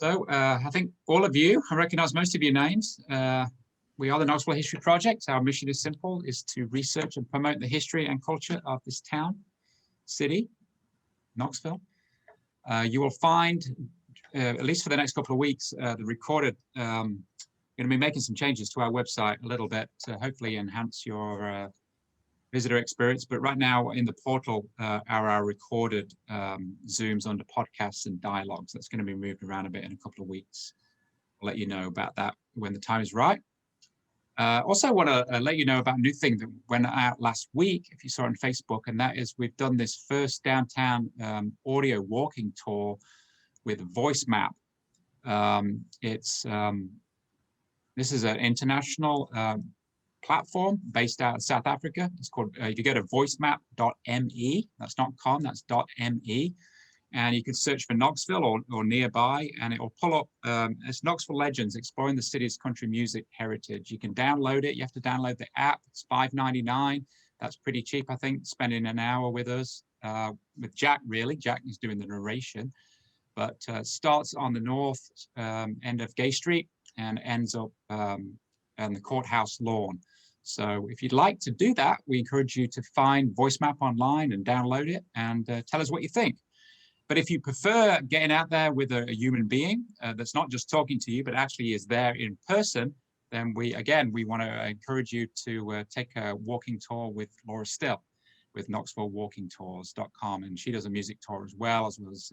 So I think all of you, I recognize most of your names. We are the Knoxville History Project. Our mission is simple, is to research and promote the history and culture of this town, city, Knoxville. You will find, at least for the next couple of weeks, the recorded, going to be making some changes to our website a little bit to hopefully enhance your visitor experience. But right now in the portal are our recorded Zooms under podcasts and dialogues. That's going to be moved around a bit in a couple of weeks. I'll let you know about that when the time is right. Also, I want to let you know about a new thing that went out last week, if you saw it on Facebook, and that is we've done this first downtown audio walking tour with Voice Map. This is an international platform based out of South Africa. It's called, if you go to voicemap.me, that's not .com, that's .me. And you can search for Knoxville or nearby, and it will pull up, it's Knoxville Legends, exploring the city's country music heritage. You can download it. You have to download the app. It's $5.99. That's pretty cheap, I think, spending an hour with us, with Jack, really. Jack is doing the narration. But starts on the north end of Gay Street and ends up on the courthouse lawn. So if you'd like to do that, we encourage you to find Voice Map online and download it and tell us what you think. But if you prefer getting out there with a human being that's not just talking to you, but actually is there in person, then we want to encourage you to take a walking tour with Laura Still with KnoxvilleWalkingTours.com. And she does a music tour as well as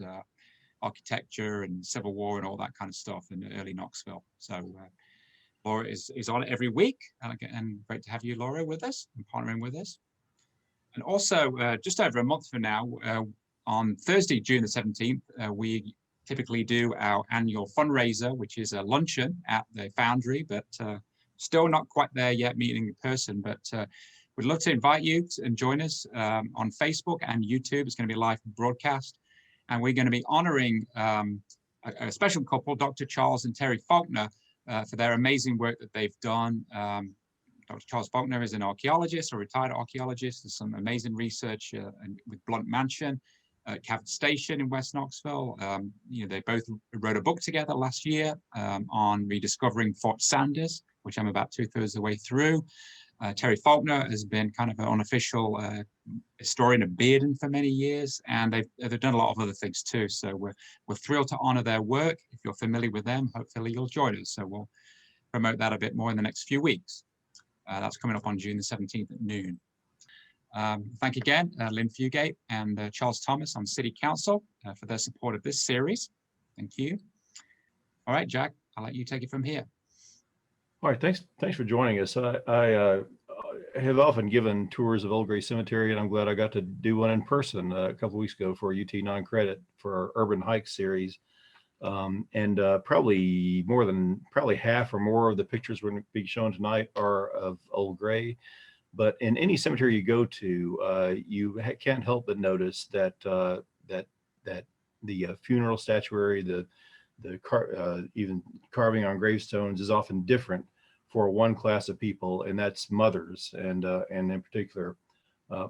architecture and Civil War and all that kind of stuff in early Knoxville. So Laura is on it every week. And great to have you, Laura, with us and partnering with us. And also, just over a month from now, on Thursday, June the 17th, we typically do our annual fundraiser, which is a luncheon at the Foundry, but still not quite there yet, meeting in person. But we'd love to invite you and join us on Facebook and YouTube. It's going to be a live broadcast. And we're going to be honoring a special couple, Dr. Charles and Terry Faulkner, for their amazing work that they've done. Dr. Charles Faulkner is an archaeologist, a retired archaeologist. There's some amazing research with Blunt Mansion. Cabot Station in West Knoxville. They both wrote a book together last year on rediscovering Fort Sanders, which I'm about 2/3 of the way through. Terry Faulkner has been kind of an unofficial historian of Bearden for many years, and they've done a lot of other things too. So we're thrilled to honor their work. If you're familiar with them, hopefully you'll join us. So we'll promote that a bit more in the next few weeks. That's coming up on June the 17th at noon. Thank you again, Lynn Fugate and Charles Thomas on City Council for their support of this series. Thank you. All right, Jack, I'll let you take it from here. All right, thanks for joining us. I have often given tours of Old Gray Cemetery, and I'm glad I got to do one in person a couple of weeks ago for UT non-credit for our Urban Hike series. Probably half or more of the pictures we're going to be showing tonight are of Old Gray. But in any cemetery you go to, you can't help but notice that the funeral statuary, even carving on gravestones is often different for one class of people, and that's mothers, and in particular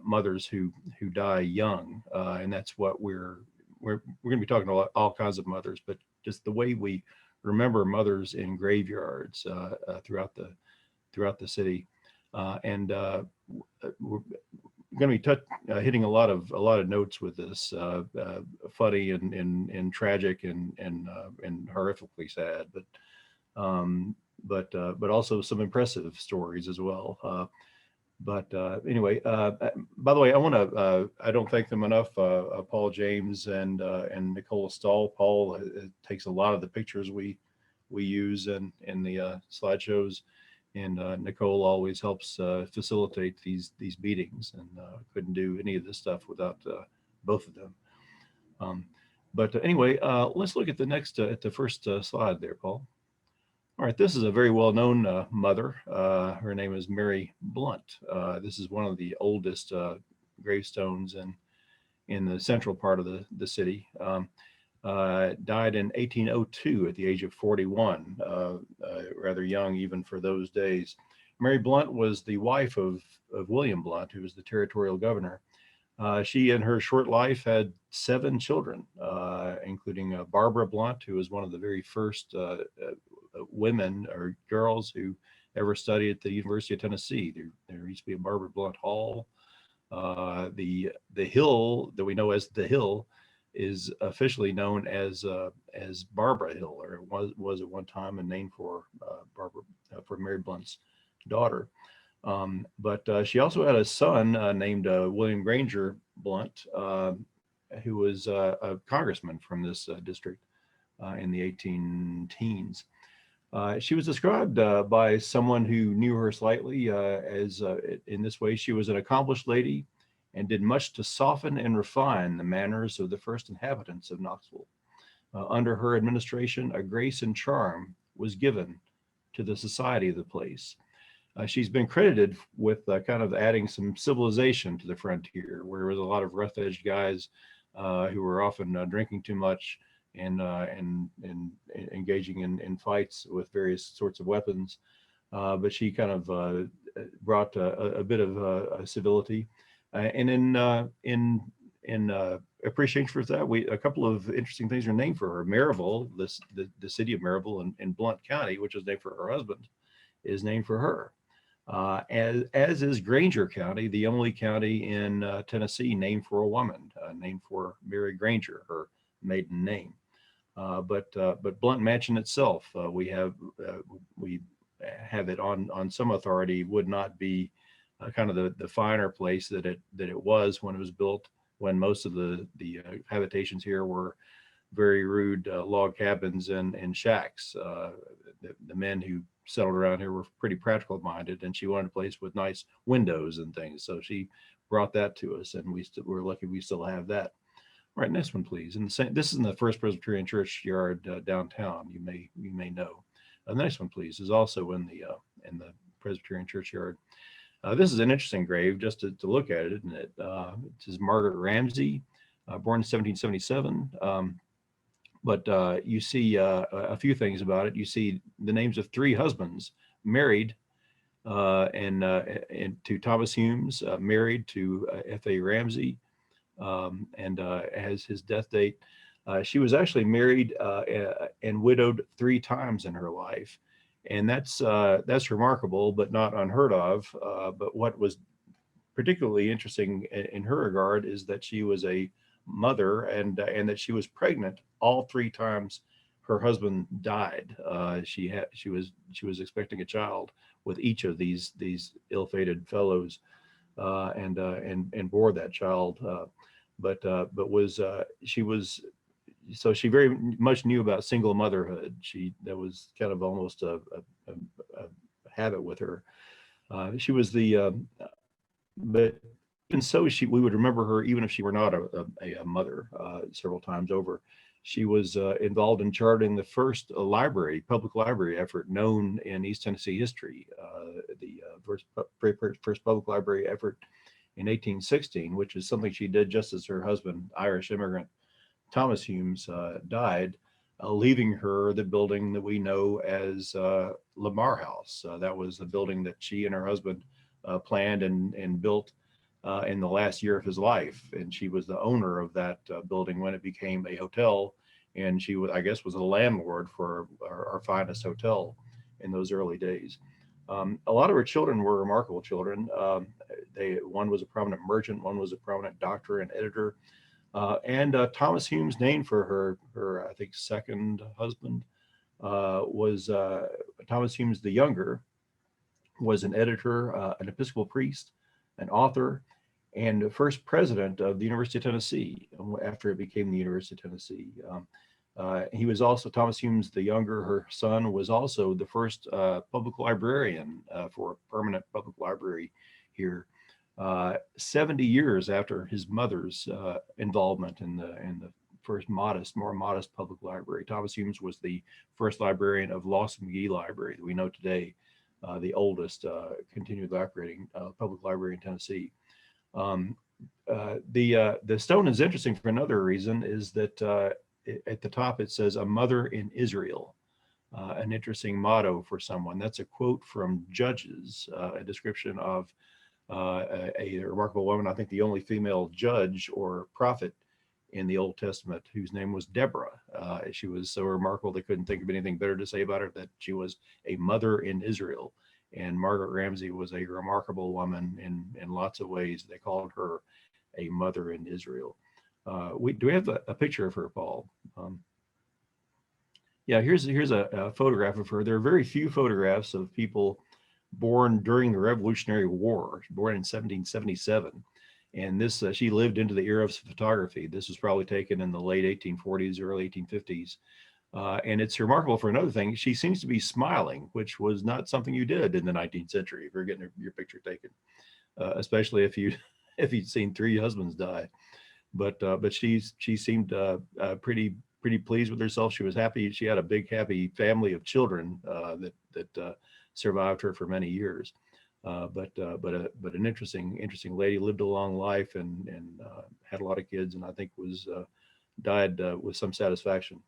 mothers who die young, and that's what we're going to be talking about all kinds of mothers, but just the way we remember mothers in graveyards throughout the city. We're going to be hitting a lot of notes with this, funny and tragic and horrifically sad, but also some impressive stories as well. Anyway, by the way, I don't thank them enough. Paul James and Nicole Stahl. Paul takes a lot of the pictures we use in the slideshows. And Nicole always helps facilitate these meetings, and couldn't do any of this stuff without both of them. Anyway, let's look at the first slide there, Paul. All right, this is a very well-known mother. Her name is Mary Blunt. This is one of the oldest gravestones in the central part of the city. Died in 1802 at the age of 41, rather young even for those days. Mary Blunt was the wife of William Blunt, who was the territorial governor. She, in her short life, had 7 children, including Barbara Blunt, who was one of the very first women or girls who ever studied at the University of Tennessee. There used to be a Barbara Blunt Hall. The hill that we know as the Hill is officially known as Barbara Hill, or it was at one time, and named for Barbara for Mary Blunt's daughter. But she also had a son named William Granger Blunt, who was a congressman from this district in the 18 teens. She was described by someone who knew her slightly as in this way: she was an accomplished lady and did much to soften and refine the manners of the first inhabitants of Knoxville. Under her administration, a grace and charm was given to the society of the place. She's been credited with kind of adding some civilization to the frontier, where there was a lot of rough-edged guys who were often drinking too much and engaging in fights with various sorts of weapons. But she kind of brought a bit of civility. And in appreciation for that, a couple of interesting things are named for her. Maryville, the city of Maryville in Blount County, which is named for her husband, is named for her. As is Granger County, the only county in Tennessee named for a woman, named for Mary Granger, her maiden name. But Blount Mansion itself, we have it on some authority, would not be kind of the finer place that it was when it was built, when most of the habitations here were very rude log cabins and shacks. The men who settled around here were pretty practical minded, and she wanted a place with nice windows and things. So she brought that to us, and we're lucky we still have that. All right, next one, please. And this is in the First Presbyterian Church yard downtown. You may know. The next one, please, is also in the Presbyterian Church yard. This is an interesting grave just to look at it, isn't it? This is Margaret Ramsey, born in 1777. But you see a few things about it. You see the names of 3 husbands married, and to Thomas Humes, married to F.A. Ramsey, and as his death date. She was actually married and widowed 3 times in her life. And that's remarkable, but not unheard of. But what was particularly interesting in her regard is that she was a mother, and that she was pregnant all 3 times her husband died. She was expecting a child with each of these ill-fated fellows, and bore that child. So she very much knew about single motherhood. That was kind of almost a habit with her. She was but even so, we would remember her even if she were not a mother several times over. She was involved in charting the first public library effort known in East Tennessee history, the first public library effort in 1816, which is something she did just as her husband, Irish immigrant Thomas Humes, died, leaving her the building that we know as Lamar House. That was the building that she and her husband planned and built in the last year of his life. And she was the owner of that building when it became a hotel. And she, I guess, was a landlord for our finest hotel in those early days. A lot of her children were remarkable children. One was a prominent merchant, one was a prominent doctor and editor. And Thomas Humes, named for her I think second husband, was Thomas Humes the younger, was an editor, an Episcopal priest, an author, and the first president of the University of Tennessee after it became the University of Tennessee. He was also, Thomas Humes the younger, her son, was also the first public librarian for a permanent public library here. 70 years after his mother's involvement in the first more modest public library. Thomas Humes was the first librarian of Lawson McGee Library that we know today, the oldest continued operating public library in Tennessee. The stone is interesting for another reason, is that at the top it says, "A mother in Israel," an interesting motto for someone. That's a quote from Judges, a description of a remarkable woman, I think the only female judge or prophet in the Old Testament whose name was Deborah. She was so remarkable they couldn't think of anything better to say about her, that she was a mother in Israel. And Margaret Ramsay was a remarkable woman in lots of ways. They called her a mother in Israel. Do we have a picture of her, Paul? Yeah, here's a photograph of her. There are very few photographs of people born during the Revolutionary War. She was born in 1777. And this, she lived into the era of photography. This was probably taken in the late 1840s, early 1850s. And it's remarkable for another thing. She seems to be smiling, which was not something you did in the 19th century if you're getting your picture taken, especially if you'd seen 3 husbands die. But she seemed pretty pleased with herself. She was happy. She had a big happy family of children that survived her for many years. But an interesting lady, lived a long life and had a lot of kids, and I think was died with some satisfaction.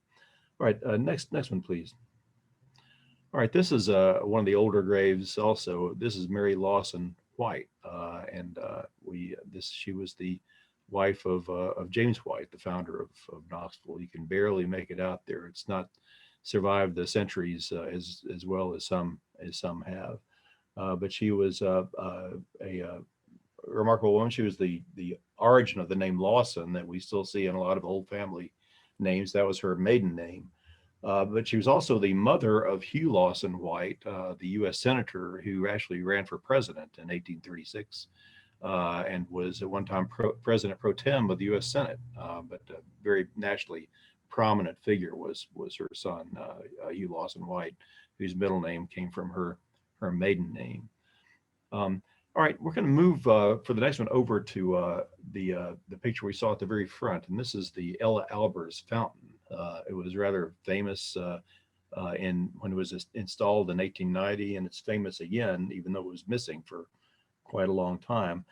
All right, next one, please. All right, this is one of the older graves. Also, this is Mary Lawson White, and she was the wife of James White, the founder of Knoxville. You can barely make it out there. It's not survived the centuries as well as some have. But she was a remarkable woman. She was the origin of the name Lawson that we still see in a lot of old family names. That was her maiden name. But she was also the mother of Hugh Lawson White, the U.S. senator who actually ran for president in 1836 and was at one time president pro tem of the U.S. Senate. But a very nationally prominent figure was her son, Hugh Lawson White, whose middle name came from her maiden name. All right, we're going to move for the next one over to the picture we saw at the very front, and this is the Ella Albers fountain. It was rather famous when it was installed in 1890, and it's famous again, even though it was missing for quite a long time.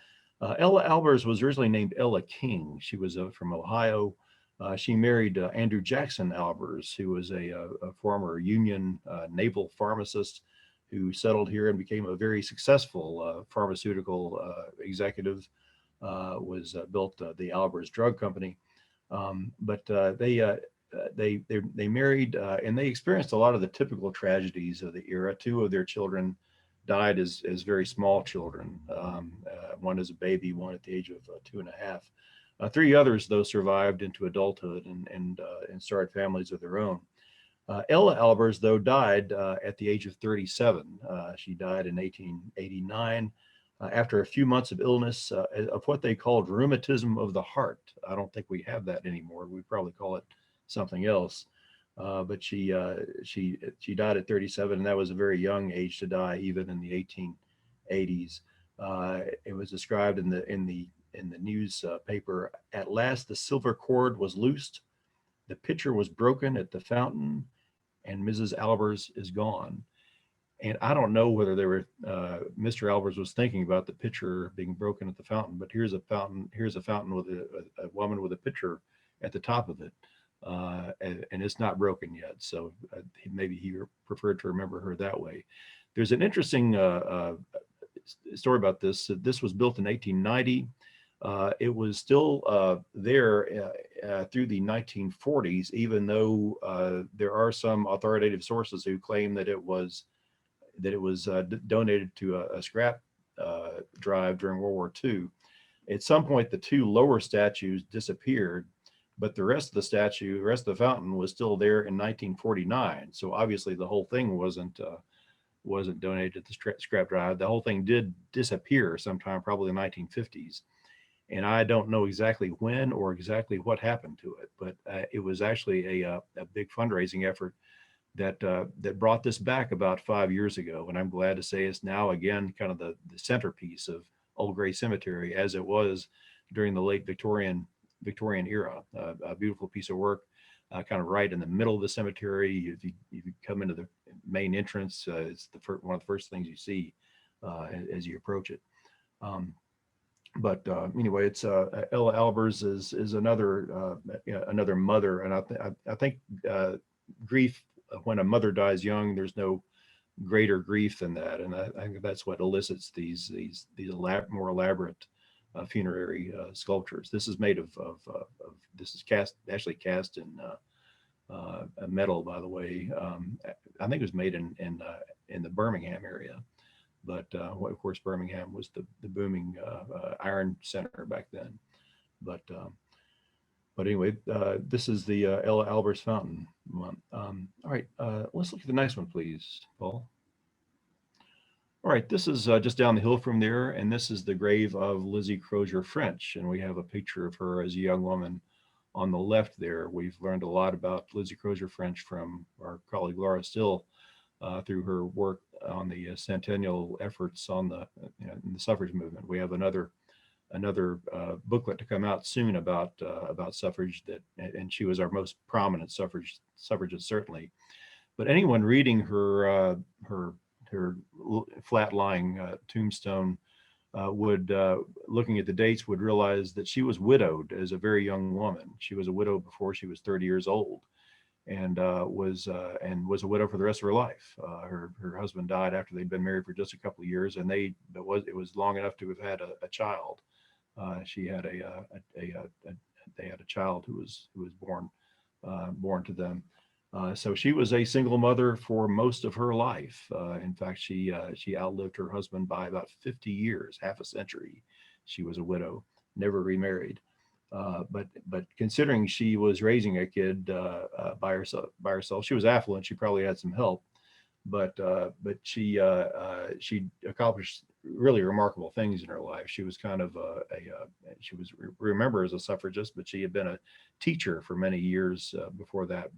Ella Albers was originally named Ella King. She was from Ohio. She married Andrew Jackson Albers, who was a former Union naval pharmacist who settled here and became a very successful pharmaceutical executive. Built the Albers Drug Company, but they married and they experienced a lot of the typical tragedies of the era. 2 of their children died as very small children. One as a baby, one at the age of 2.5. 3 others, though, survived into adulthood and started families of their own. Ella Albers, though, died at the age of 37. She died in 1889 after a few months of illness of what they called rheumatism of the heart. I don't think we have that anymore. We probably call it something else. But she died at 37, and that was a very young age to die, even in the 1880s. It was described in the newspaper. At last, the silver cord was loosed, the pitcher was broken at the fountain, and Mrs. Albers is gone. And I don't know whether Mr. Albers was thinking about the pitcher being broken at the fountain, but here's a fountain with a woman with a pitcher at the top of it. And it's not broken yet. So maybe he preferred to remember her that way. There's an interesting story about this. This was built in 1890. It was still there through the 1940s, even though there are some authoritative sources who claim that it was donated to a scrap drive during World War II. At some point, the 2 lower statues disappeared, but the rest of the fountain was still there in 1949. So obviously the whole thing wasn't donated to the scrap drive. The whole thing did disappear sometime, probably in the 1950s. And I don't know exactly when or exactly what happened to it, but it was actually a big fundraising effort that brought this back about 5 years ago. And I'm glad to say it's now again kind of the centerpiece of Old Gray Cemetery, as it was during the late Victorian era. A beautiful piece of work, kind of right in the middle of the cemetery. If you come into the main entrance, it's one of the first things you see as you approach it. But anyway, it's Ella Albers is another mother, and I think grief when a mother dies young, there's no greater grief than that, and I think that's what elicits these more elaborate funerary sculptures. This is made of this is actually cast in metal, by the way. I think it was made in the Birmingham area, but of course Birmingham was the booming iron center back then. But anyway, this is the Ella Albers Fountain one. All right, let's look at the next one, please, Paul. All right, this is just down the hill from there, and this is the grave of Lizzie Crozier French, and we have a picture of her as a young woman on the left there. We've learned a lot about Lizzie Crozier French from our colleague Laura Still through her work on the centennial efforts on in the suffrage movement. We have another booklet to come out soon about suffrage, and she was our most prominent suffragist certainly. But anyone reading her flat-lying tombstone would, looking at the dates, would realize that she was widowed as a very young woman. She was a widow before she was 30 years old, and was a widow for the rest of her life. Her husband died after they'd been married for just a couple of years, and it was long enough to have had a child. She had they had a child who was born to them. So she was a single mother for most of her life. In fact, she outlived her husband by about 50 years, half a century. She was a widow, never remarried. But considering she was raising a kid by herself, she was affluent. She probably had some help, but she accomplished really remarkable things in her life. She was kind of she was remembered as a suffragist, but she had been a teacher for many years before that.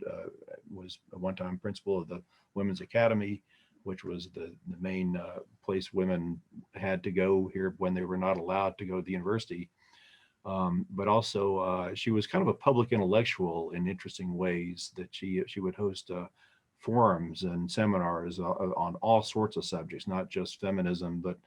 Was a one-time principal of the Women's Academy, which was the main place women had to go here when they were not allowed to go to the university. But also she was kind of a public intellectual in interesting ways, that she would host forums and seminars on all sorts of subjects, not just feminism, but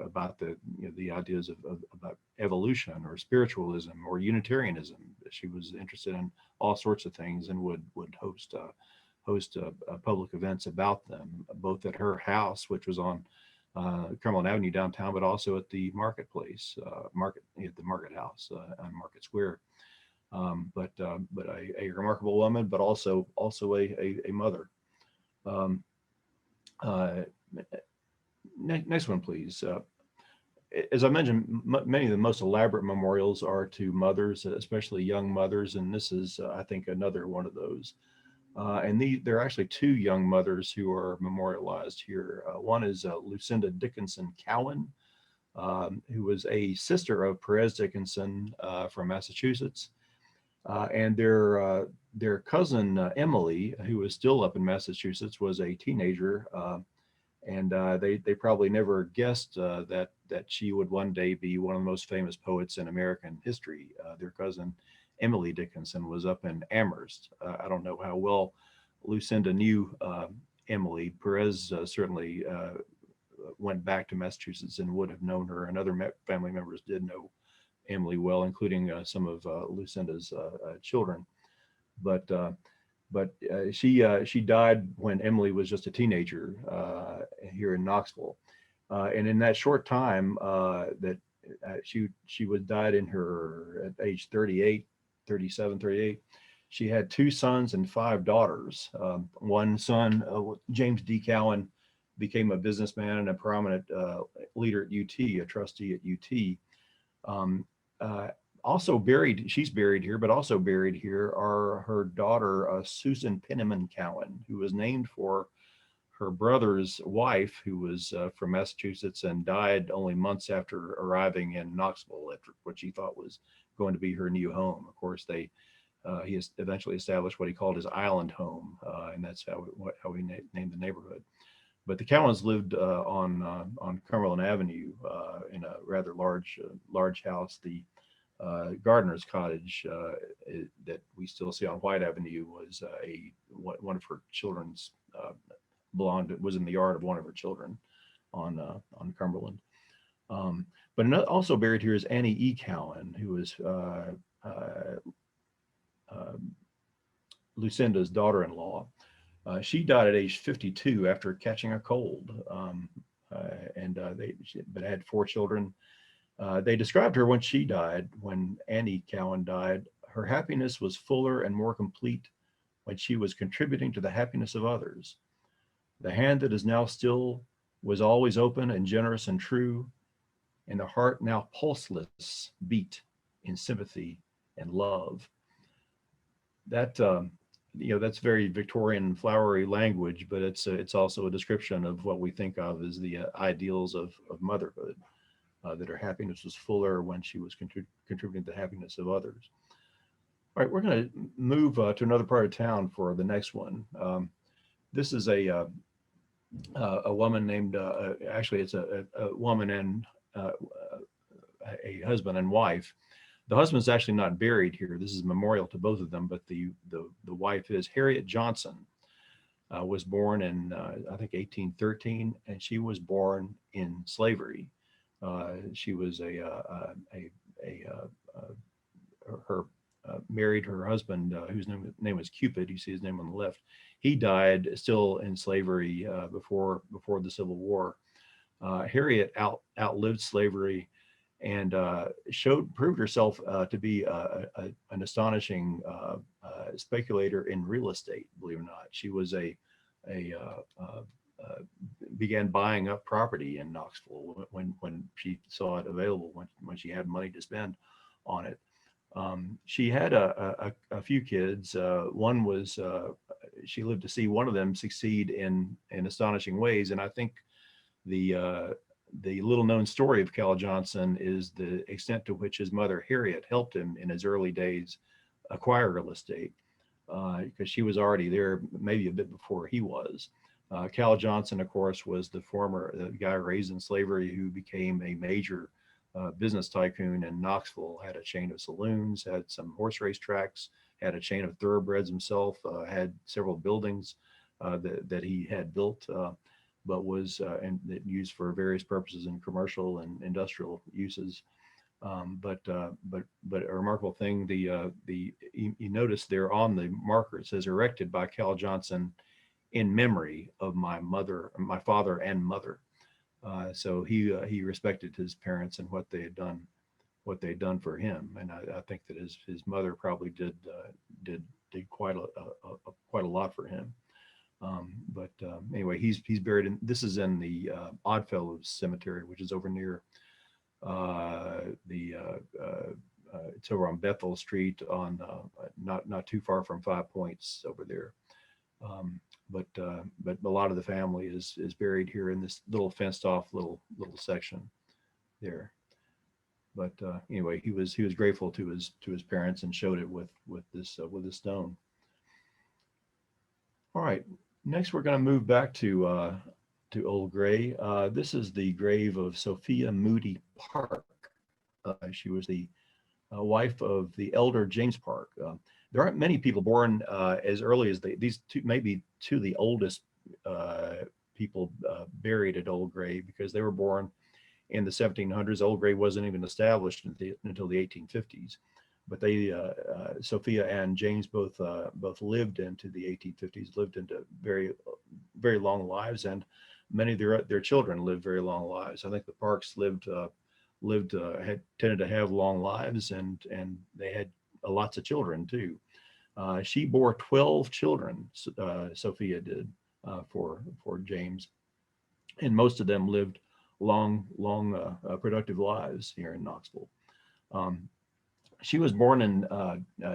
about the ideas about evolution or spiritualism or Unitarianism. She was interested in all sorts of things, and would host public events about them, both at her house, which was on Cumberland Avenue downtown, but also at the marketplace, at the Market House on Market Square. But a remarkable woman, but also a mother. Next one, please. As I mentioned, many of the most elaborate memorials are to mothers, especially young mothers, and this is, I think, another one of those. And there are actually two young mothers who are memorialized here. One is Lucinda Dickinson Cowan, who was a sister of Perez Dickinson from Massachusetts. And their cousin Emily, who was still up in Massachusetts, was a teenager, and they probably never guessed that she would one day be one of the most famous poets in American history. Their cousin Emily Dickinson was up in Amherst. I don't know how well Lucinda knew Emily. Perez certainly went back to Massachusetts and would have known her, and other family members did know Emily well, including some of Lucinda's children. But she died when Emily was just a teenager here in Knoxville, and in that short time that she was died in her at age 37, 38. She had two sons and five daughters. One son, James D. Cowan, became a businessman and a prominent leader at UT, a trustee at UT. Also buried, she's buried here, but also buried here are her daughter, Susan Penniman Cowan, who was named for her brother's wife, who was from Massachusetts and died only months after arriving in Knoxville at what she thought was going to be her new home. Of course, he eventually established what he called his island home, and that's how he named the neighborhood. But the Cowans lived on Cumberland Avenue in a rather large house. The Gardener's Cottage that we still see on White Avenue was one of her children's was in the yard of one of her children on Cumberland. But also buried here is Annie E. Cowan, who was Lucinda's daughter-in-law. She died at age 52 after catching a cold, but had four children. They described her when she died, when Annie Cowan died. Her happiness was fuller and more complete when she was contributing to the happiness of others. The hand that is now still was always open and generous and true, and the heart now pulseless beat in sympathy and love. That that's very Victorian flowery language, but it's also a description of what we think of as the ideals of motherhood. That her happiness was fuller when she was contributing to the happiness of others. All right, we're going to move to another part of town for the next one. This is a woman named, actually, it's a woman and a husband and wife. The husband's actually not buried here. This is a memorial to both of them, but the wife is Harriet Johnson. Was born in I think 1813, and she was born in slavery. She was her married her husband, whose name was Cupid. You see his name on the left. He died still in slavery before the Civil War. Harriet outlived slavery and proved herself to be an astonishing speculator in real estate. Believe it or not, she was began buying up property in Knoxville when she saw it available, when she had money to spend on it. She had a few kids. One was she lived to see one of them succeed in astonishing ways, and I think the little known story of Cal Johnson is the extent to which his mother Harriet helped him in his early days acquire real estate, because she was already there maybe a bit before he was. Cal Johnson, of course, was the guy raised in slavery who became a major business tycoon in Knoxville. Had a chain of saloons, had some horse race tracks, had a chain of thoroughbreds himself, had several buildings that he had built, but was and used for various purposes in commercial and industrial uses. But a remarkable thing, you notice there on the marker it says erected by Cal Johnson in memory of my father and mother. So he respected his parents and what they had done for him, and I think that his mother probably did quite a lot for him. But anyway, he's buried in. This is in the Oddfellows Cemetery, which is over near it's over on Bethel Street, on not too far from 5 Points over there. But a lot of the family is buried here in this little fenced off little section there. But anyway, he was grateful to his parents and showed it with this stone. All right, next we're going to move back to Old Gray. This is the grave of Sophia Moody Park. She was the wife of the elder James Park. There aren't many people born as early as these two, maybe two of the oldest people buried at Old Gray, because they were born in the 1700s. Old Gray wasn't even established until the 1850s. But Sophia and James both lived into the 1850s, lived into very, very long lives, and many of their children lived very long lives. I think the Parks had tended to have long lives, and they had lots of children too. She bore 12 children, Sophia did, for James, and most of them lived long, productive lives here in Knoxville. She was born in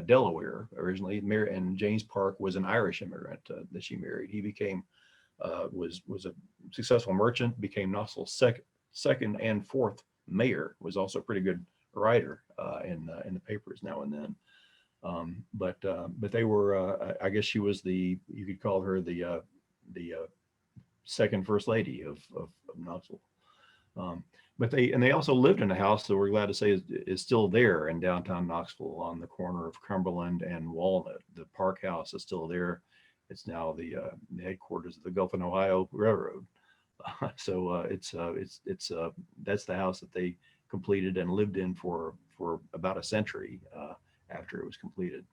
Delaware originally, and James Park was an Irish immigrant that she married. He was a successful merchant, became Knoxville's second and fourth mayor, was also a pretty good writer in the papers now and then. But they were, I guess she was you could call her the second first lady of Knoxville. But they also lived in a house that we're glad to say is still there in downtown Knoxville on the corner of Cumberland and Walnut. The Park House is still there. It's now the headquarters of the Gulf and Ohio Railroad. So that's the house that they completed and lived in for about a century after it was completed.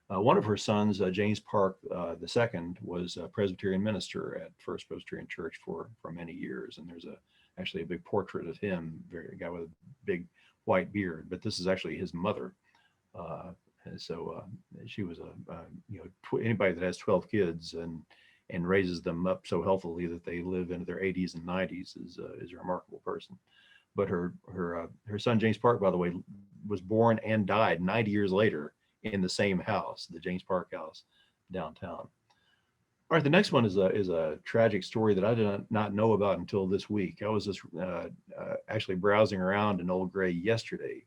One of her sons, James Park II, was a Presbyterian minister at First Presbyterian Church for many years, and there's actually a big portrait of him, a guy with a big white beard, but this is actually his mother. And so she was anybody that has 12 kids and raises them up so healthily that they live into their 80s and 90s is a remarkable person. But her son James Park, by the way, was born and died 90 years later in the same house, the James Park house downtown. All right, the next one is a tragic story that I did not know about until this week. I was just actually browsing around in Old Gray yesterday,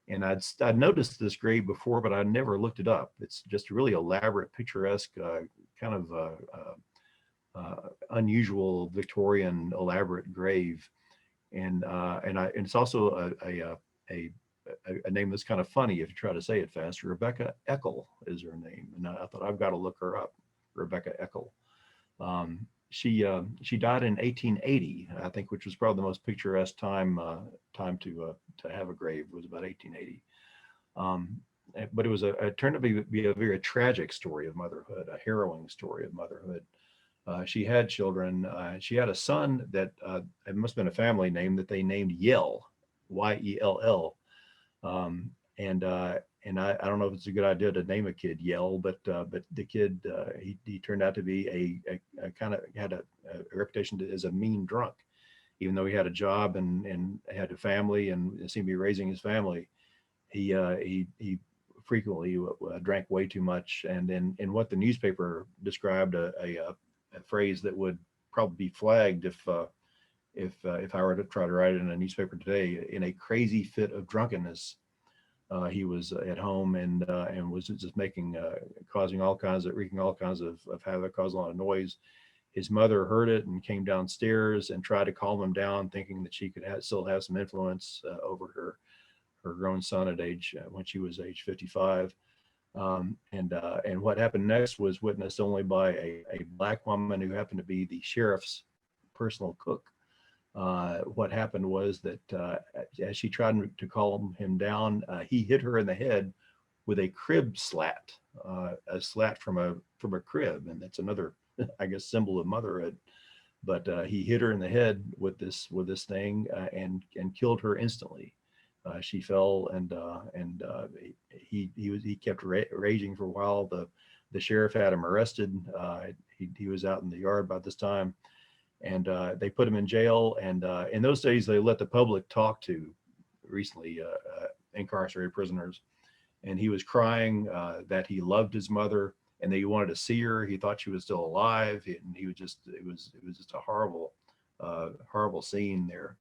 and I'd noticed this grave before, but I never looked it up. It's just a really elaborate, picturesque, kind of unusual Victorian elaborate grave, and it's also a name that's kind of funny if you try to say it fast. Rebecca Eckel is her name, and I thought I've got to look her up. Rebecca Eckel. She died in 1880, I think, which was probably the most picturesque time to have a grave, was about 1880. But it turned out to be a very tragic story of motherhood, a harrowing story of motherhood. She had children. She had a son that it must have been a family name that they named Yell, Yell. And I don't know if it's a good idea to name a kid Yell, but the kid he turned out to be a kind of had a reputation as a mean drunk, even though he had a job and had a family and seemed to be raising his family. He frequently drank way too much, and in what the newspaper described a phrase that would probably be flagged if I were to try to write it in a newspaper today, in a crazy fit of drunkenness. He was at home and was just wreaking all kinds of havoc, causing a lot of noise. His mother heard it and came downstairs and tried to calm him down, thinking that she could still have some influence over her grown son when she was age 55. And what happened next was witnessed only by a Black woman who happened to be the sheriff's personal cook. What happened was that as she tried to calm him down, he hit her in the head with a crib slat, a slat from a crib, and that's another, I guess, symbol of motherhood. But he hit her in the head with this thing and killed her instantly. She fell, and he kept raging for a while. The sheriff had him arrested. He was out in the yard by this time. And they put him in jail. And in those days, they let the public talk to recently incarcerated prisoners. And he was crying that he loved his mother and that he wanted to see her. He thought she was still alive. And it was just a horrible, horrible scene there.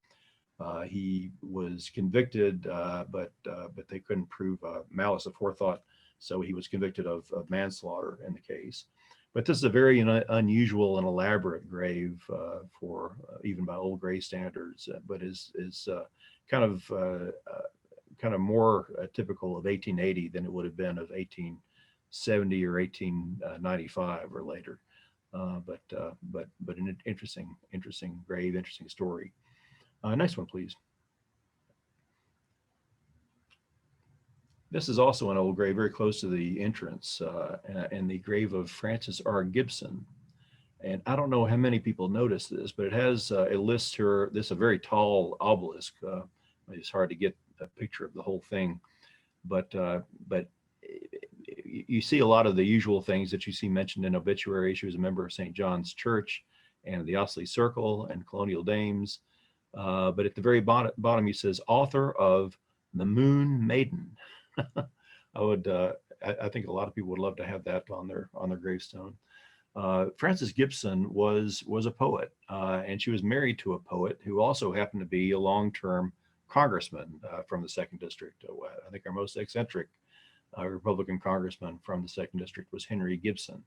He was convicted, but they couldn't prove malice aforethought. So he was convicted of manslaughter in the case. But this is a very unusual and elaborate grave for even by Old Gray standards, but is kind of more typical of 1880 than it would have been of 1870 or 1895 or later. But an interesting grave, interesting story. Next one, please. This is also an old grave, very close to the entrance, and the grave of Frances R. Gibson. And I don't know how many people notice this, but it lists her. This is a very tall obelisk. It's hard to get a picture of the whole thing, but you see a lot of the usual things that you see mentioned in obituaries. She was a member of St. John's Church and the Osley Circle and Colonial Dames. But at the very bottom, he says, author of The Moon Maiden. I think a lot of people would love to have that on their gravestone. Frances Gibson was a poet, and she was married to a poet who also happened to be a long-term congressman from the 2nd District. I think our most eccentric Republican congressman from the 2nd District was Henry Gibson,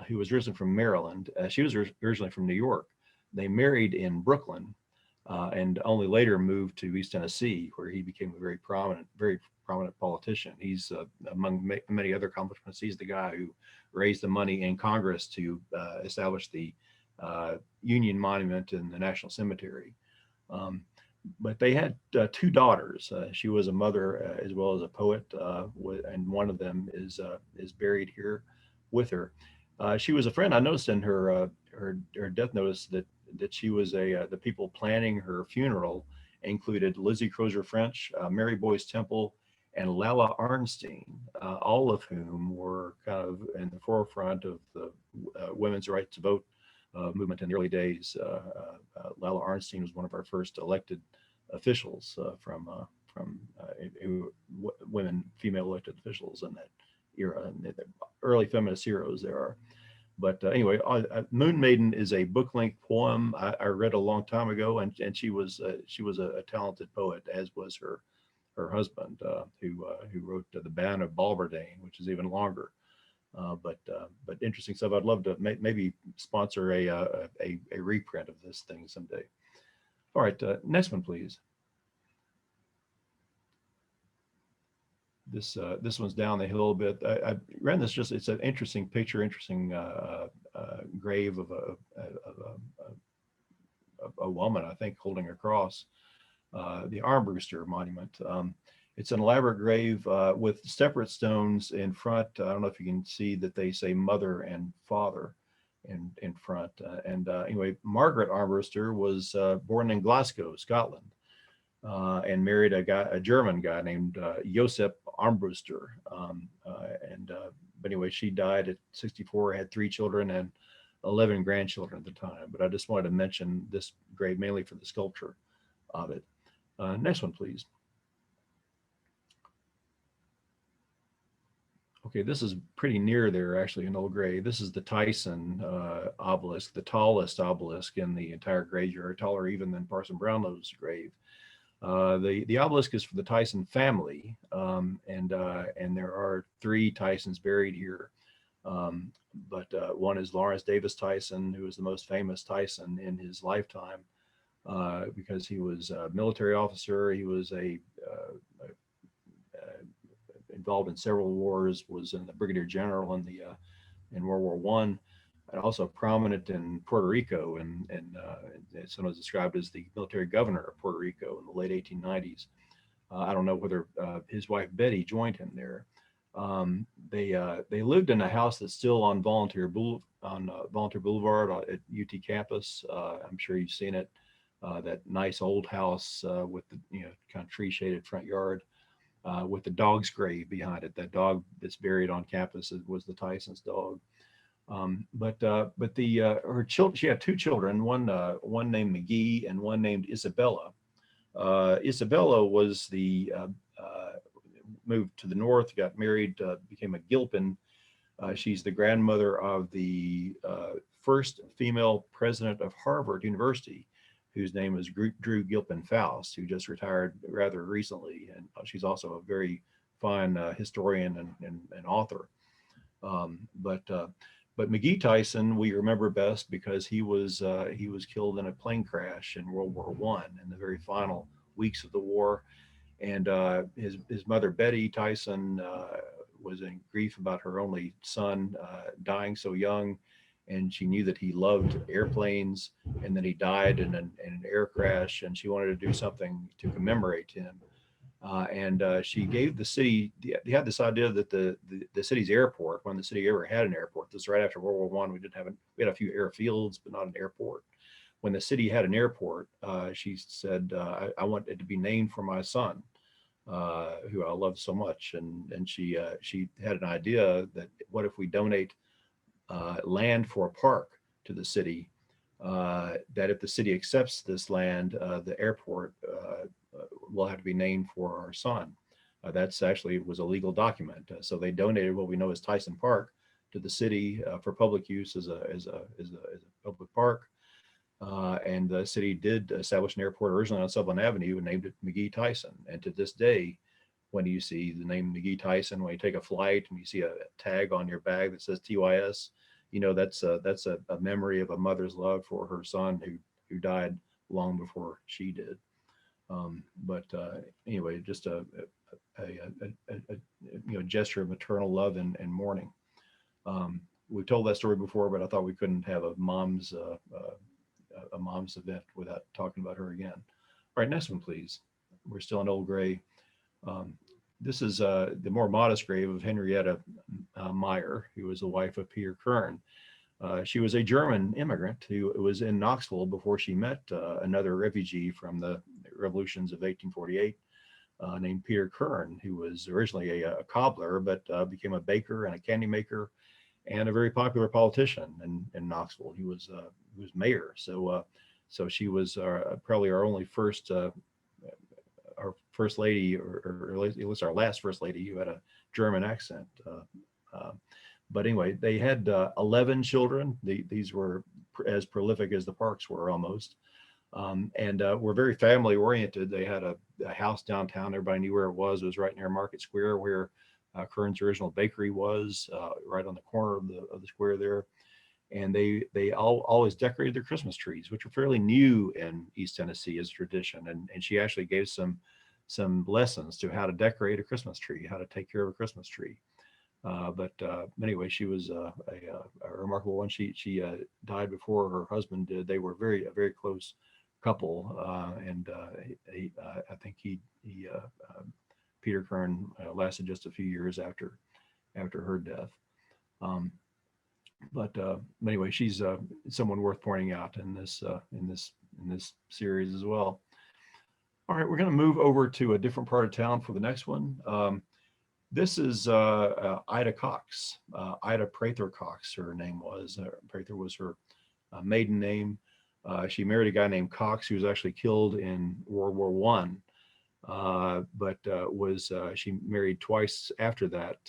who was originally from Maryland. She was originally from New York. They married in Brooklyn, and only later moved to East Tennessee, where he became a very prominent politician. He's among many other accomplishments. He's the guy who raised the money in Congress to establish the Union Monument in the National Cemetery. But they had 2 daughters. She was a mother as well as a poet, and one of them is buried here with her. She was a friend. I noticed in her death notice that that she was the people planning her funeral included Lizzie Crozier French, Mary Boyce Temple, and Lala Arnstein, all of whom were kind of in the forefront of the women's right to vote movement in the early days. Lala Arnstein was one of our first elected officials from women, female elected officials in that era, and the early feminist heroes there are. But anyway, Moon Maiden is a book-length poem I read a long time ago, and she was a talented poet, as was her husband, who wrote The Ban of Balberdane, which is even longer. But interesting stuff. I'd love to maybe sponsor a reprint of this thing someday. All right, next one, please. This one's down the hill a bit. I ran this it's an interesting picture, interesting grave of a woman, I think, holding a cross, the Armbruster Monument. It's an elaborate grave with separate stones in front. I don't know if you can see that they say mother and father in front. Anyway, Margaret Armbruster was born in Glasgow, Scotland, and married a German guy named Josep Armbruster. But anyway, she died at 64, had 3 children and 11 grandchildren at the time. But I just wanted to mention this grave mainly for the sculpture of it. Next one, please. Okay, this is pretty near there, actually, in Old Gray. This is the Tyson obelisk, the tallest obelisk in the entire graveyard, taller even than Parson Brownlow's grave. The obelisk is for the Tyson family, and there are 3 Tysons buried here. But one is Lawrence Davis Tyson, who was the most famous Tyson in his lifetime, because he was a military officer. He was involved in several wars, was in the brigadier general in World War I, and also prominent in Puerto Rico, and sometimes described as the military governor of Puerto Rico in the late 1890s. I don't know whether his wife Betty joined him there. They lived in a house that's still on Volunteer Boulevard at UT campus. I'm sure you've seen it. That nice old house with the kind of tree shaded front yard. With the dog's grave behind it. That dog that's buried on campus was the Tyson's dog. But her children, she had 2 children, one named McGee and one named Isabella. Isabella was moved to the north, got married, became a Gilpin. She's the grandmother of the first female president of Harvard University, whose name is Drew Gilpin Faust, who just retired rather recently. And she's also a very fine historian and author. But McGee Tyson, we remember best because he was killed in a plane crash in World War I in the very final weeks of the war. And his mother, Betty Tyson, was in grief about her only son dying so young. And she knew that he loved airplanes, and then he died in an air crash, and she wanted to do something to commemorate him. She gave the city, they had this idea that the city's airport, when the city ever had an airport, this is right after World War I, we had a few airfields, but not an airport. When the city had an airport, she said, I want it to be named for my son, who I love so much. And she had an idea that what if we donate land for a park to the city, that if the city accepts this land, the airport will have to be named for our son. That's actually was a legal document. So they donated what we know as Tyson Park to the city for public use as a public park. And the city did establish an airport originally on Sutherland Avenue and named it McGee Tyson. And to this day, when you see the name McGee Tyson, when you take a flight and you see a tag on your bag that says TYS, that's a memory of a mother's love for her son who died long before she did. Anyway, just a gesture of maternal love and mourning. We've told that story before, but I thought we couldn't have a mom's event without talking about her again. All right, next one, please. We're still in Old Gray. This is the more modest grave of Henrietta Meyer, who was the wife of Peter Kern. She was a German immigrant who was in Knoxville before she met another refugee from the revolutions of 1848 named Peter Kern, who was originally a cobbler, but became a baker and a candy maker and a very popular politician in Knoxville. He was mayor. So she was probably our first lady, or at least our last first lady who had a German accent. But anyway, they had 11 children. These were as prolific as the Parks were almost. And were very family oriented. They had a house downtown. Everybody knew where it was. It was right near Market Square, where Kern's original bakery was, right on the corner of the square there. And they always decorated their Christmas trees, which were fairly new in East Tennessee as a tradition. And she actually gave some lessons to how to decorate a Christmas tree, how to take care of a Christmas tree. But anyway, she was a remarkable one. She died before her husband did. They were a very close couple, and I think Peter Kern lasted just a few years after her death. But anyway, she's someone worth pointing out in this series as well. All right, we're going to move over to a different part of town for the next one. This is Ida Cox, Ida Prather Cox. Her name was Prather was her maiden name. She married a guy named Cox, who was actually killed in World War One. But she married twice after that.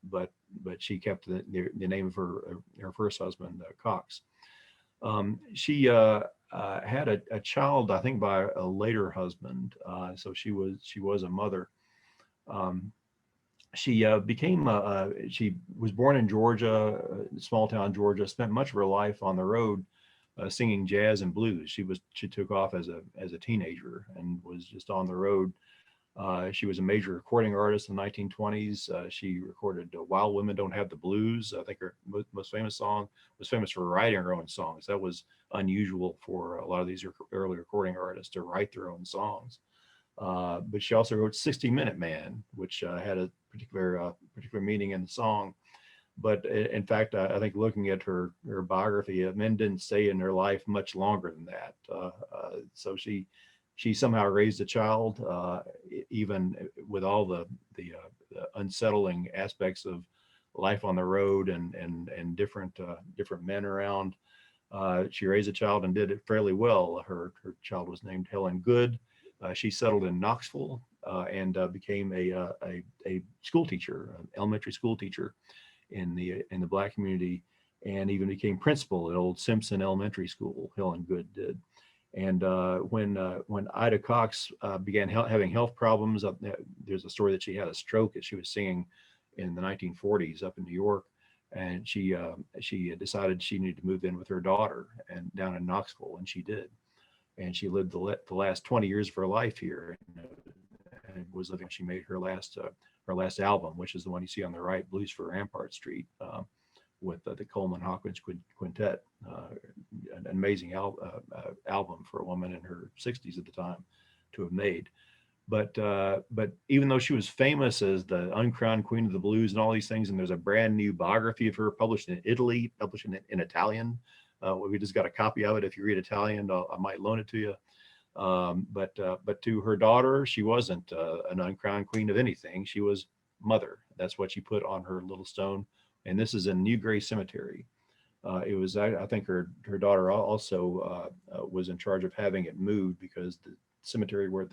But she kept the name of her first husband, Cox. She had a child, I think, by a later husband. So she was a mother. She was born in Georgia, small town Georgia. Spent much of her life on the road, singing jazz and blues. She took off as a teenager and was just on the road. She was a major recording artist in the 1920s. She recorded "Wild Women Don't Have the Blues." I think her most famous song was famous for writing her own songs. That was unusual for a lot of these early recording artists to write their own songs. But she also wrote "60 Minute Man," which had a particular meaning in the song. But in fact, I think looking at her biography, men didn't stay in her life much longer than that. So she somehow raised a child, even with all the unsettling aspects of life on the road and different men around. She raised a child and did it fairly well. Her child was named Helen Good. She settled in Knoxville and became a school teacher, an elementary school teacher in the Black community, and even became principal at Old Simpson Elementary School. Helen Good did. And when Ida Cox began having health problems, there's a story that she had a stroke as she was singing in the 1940s up in New York, and she decided she needed to move in with her daughter and down in Knoxville, and she did. And she lived the last 20 years of her life here, and was living. She made her last album, which is the one you see on the right, "Blues for Rampart Street," with the Coleman Hawkins Quintet. An amazing album for a woman in her 60s at the time to have made. But even though she was famous as the uncrowned queen of the blues and all these things, and there's a brand new biography of her published in Italy, published in Italian. We just got a copy of it. If you read Italian, I might loan it to you. But to her daughter, she wasn't an uncrowned queen of anything. She was mother. That's what she put on her little stone. And this is in New Gray Cemetery. It was, I think her daughter also was in charge of having it moved, because the cemetery where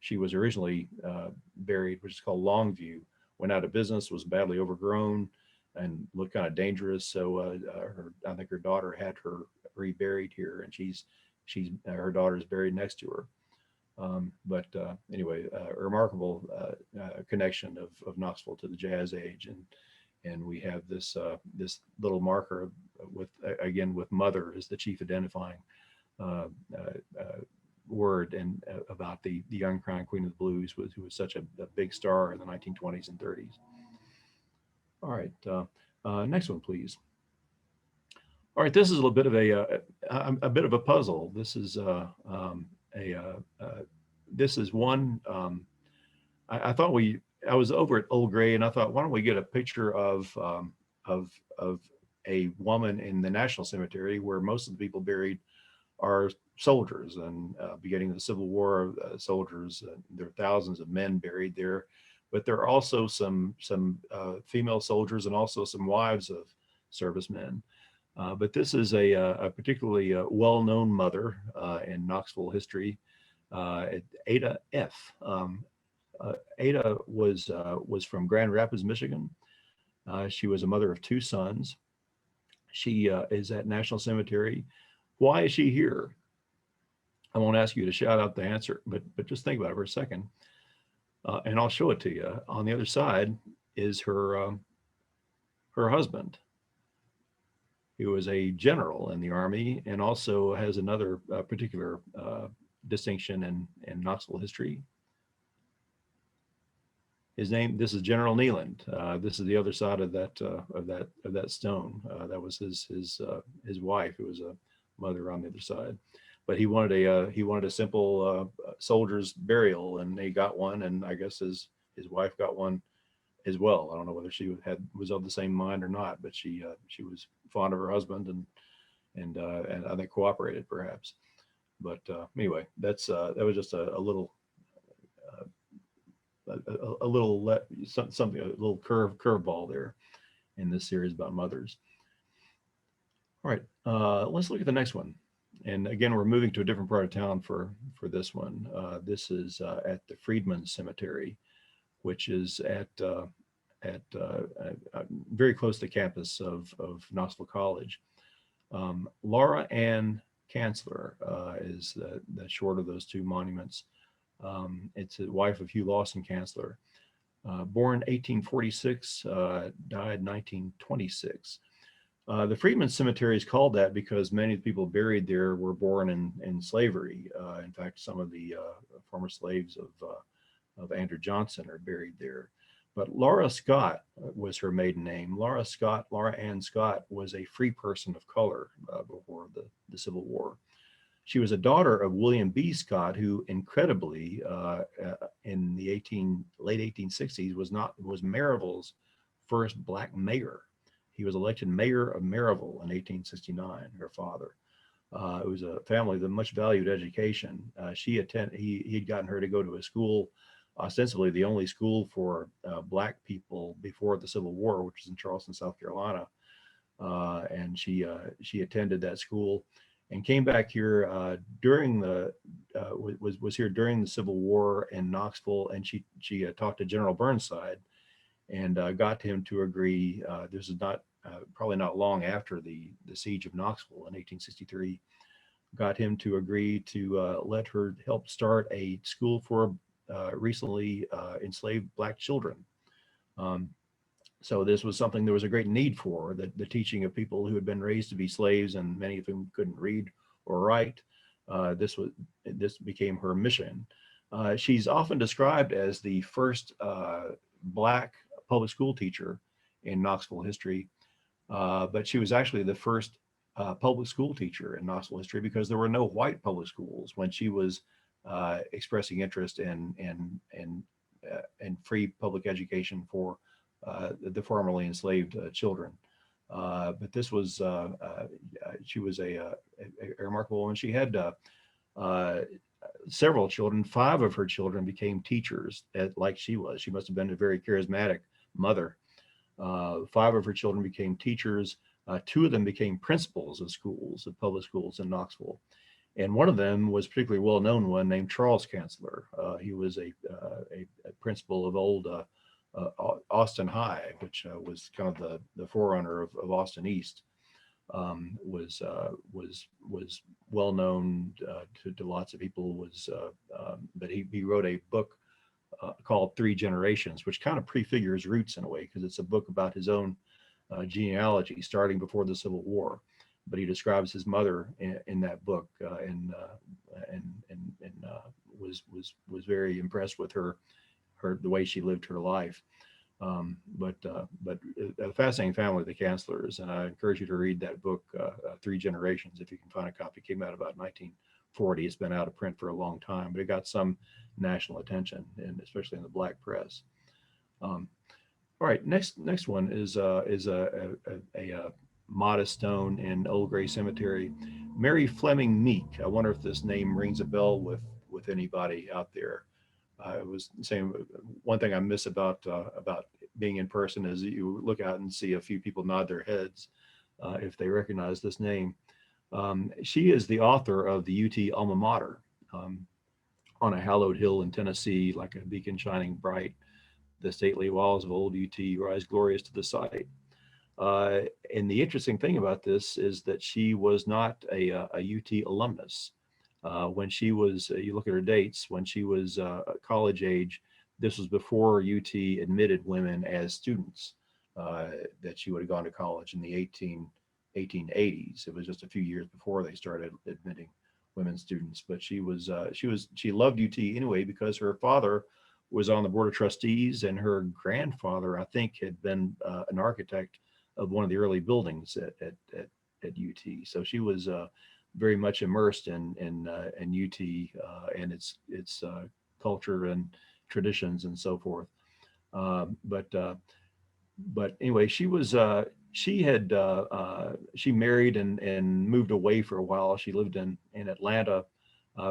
she was originally buried, which is called Longview, went out of business, was badly overgrown, and looked kind of dangerous. So I think her daughter had her reburied here, and her daughter is buried next to her. But anyway, a remarkable connection of Knoxville to the Jazz Age, and we have this little marker with mother as the chief identifying word, and about the young crown queen of the blues, who was such a big star in the 1920s and 30s. All right, next one, please. All right, this is a little bit of a bit of a puzzle. This is one. I was over at Old Gray, and I thought, why don't we get a picture of a woman in the National Cemetery, where most of the people buried are soldiers. And beginning of the Civil War, soldiers, there are thousands of men buried there, but there are also some female soldiers and also some wives of servicemen. But this is a particularly well-known mother in Knoxville history, Ada F. Ada was from Grand Rapids, Michigan. She was a mother of two sons. She is at National Cemetery. Why is she here? I won't ask you to shout out the answer, but just think about it for a second, and I'll show it to you. On the other side is her husband, who was a general in the Army and also has another particular distinction in Knoxville history. His name, this is General Nealand. This is the other side of that stone. That was his wife, who was a mother on the other side. But he wanted a simple soldier's burial, and he got one, and I guess his wife got one as well. I don't know whether she was of the same mind or not, but she was fond of her husband and I think cooperated perhaps. But anyway, that was just a little something, a little curveball there in this series about mothers. All right, let's look at the next one. And again, we're moving to a different part of town for this one. This is at the Freedman Cemetery, which is at very close to the campus of Knoxville College. Laura Ann Kanzler is the short of those two monuments. It's the wife of Hugh Lawson Kanzler. Born 1846, died 1926. The Freedman Cemetery is called that because many of the people buried there were born in slavery. In fact, some of the former slaves of Andrew Johnson are buried there. But Laura Scott was her maiden name. Laura Ann Scott was a free person of color before the Civil War. She was a daughter of William B. Scott, who incredibly, in the late 1860s, was Maryville's first Black mayor. He was elected mayor of Maryville in 1869. Her father. It was a family with much valued education. He'd gotten her to go to a school, ostensibly the only school for Black people before the Civil War, which is in Charleston, South Carolina. And she attended that school and came back here was here during the Civil War in Knoxville, and she talked to General Burnside and got him to agree. This is not probably not long after the siege of Knoxville in 1863. Got him to agree to let her help start a school for recently enslaved Black children. So this was something there was a great need for, the teaching of people who had been raised to be slaves, and many of whom couldn't read or write. This became her mission. She's often described as the first Black public school teacher in Knoxville history, but she was actually the first public school teacher in Knoxville history because there were no white public schools when she was expressing interest in free public education for the formerly enslaved children. But this was, she was a remarkable woman. She had several children. 5 of her children became teachers like she was. She must have been a very charismatic mother. 5 of her children became teachers. 2 of them became principals of schools, of public schools in Knoxville. And one of them was a particularly well-known one named Charles Kanzler. He was a principal of old Austin High, which was kind of the forerunner of Austin East. Was well known to lots of people. But he wrote a book called 3 Generations, which kind of prefigures Roots in a way, because it's a book about his own genealogy starting before the Civil War. But he describes his mother in that book, and was very impressed with her the way she lived her life. But a fascinating family, the Kanzlers, and I encourage you to read that book, 3 Generations, if you can find a copy. It came out about 1940. It's been out of print for a long time, but it got some national attention, and especially in the Black press. All right, next one is a modest stone in Old Gray Cemetery. Mary Fleming Meek. I wonder if this name rings a bell with anybody out there. I was saying one thing I miss about being in person is you look out and see a few people nod their heads if they recognize this name. She is the author of the UT alma mater, on a hallowed hill in Tennessee, like a beacon shining bright. The stately walls of old UT rise glorious to the sight. Uh, and the interesting thing about this is that she was not a UT alumnus. When she was, you look at her dates, when she was college age, this was before UT admitted women as students, that she would have gone to college in the 1880s. It was just a few years before they started admitting women students. But she loved UT anyway because her father was on the board of trustees, and her grandfather, I think, had been an architect of one of the early buildings at UT. So she was very much immersed in UT and its culture and traditions and so forth. But anyway, she married and moved away for a while. She lived in Atlanta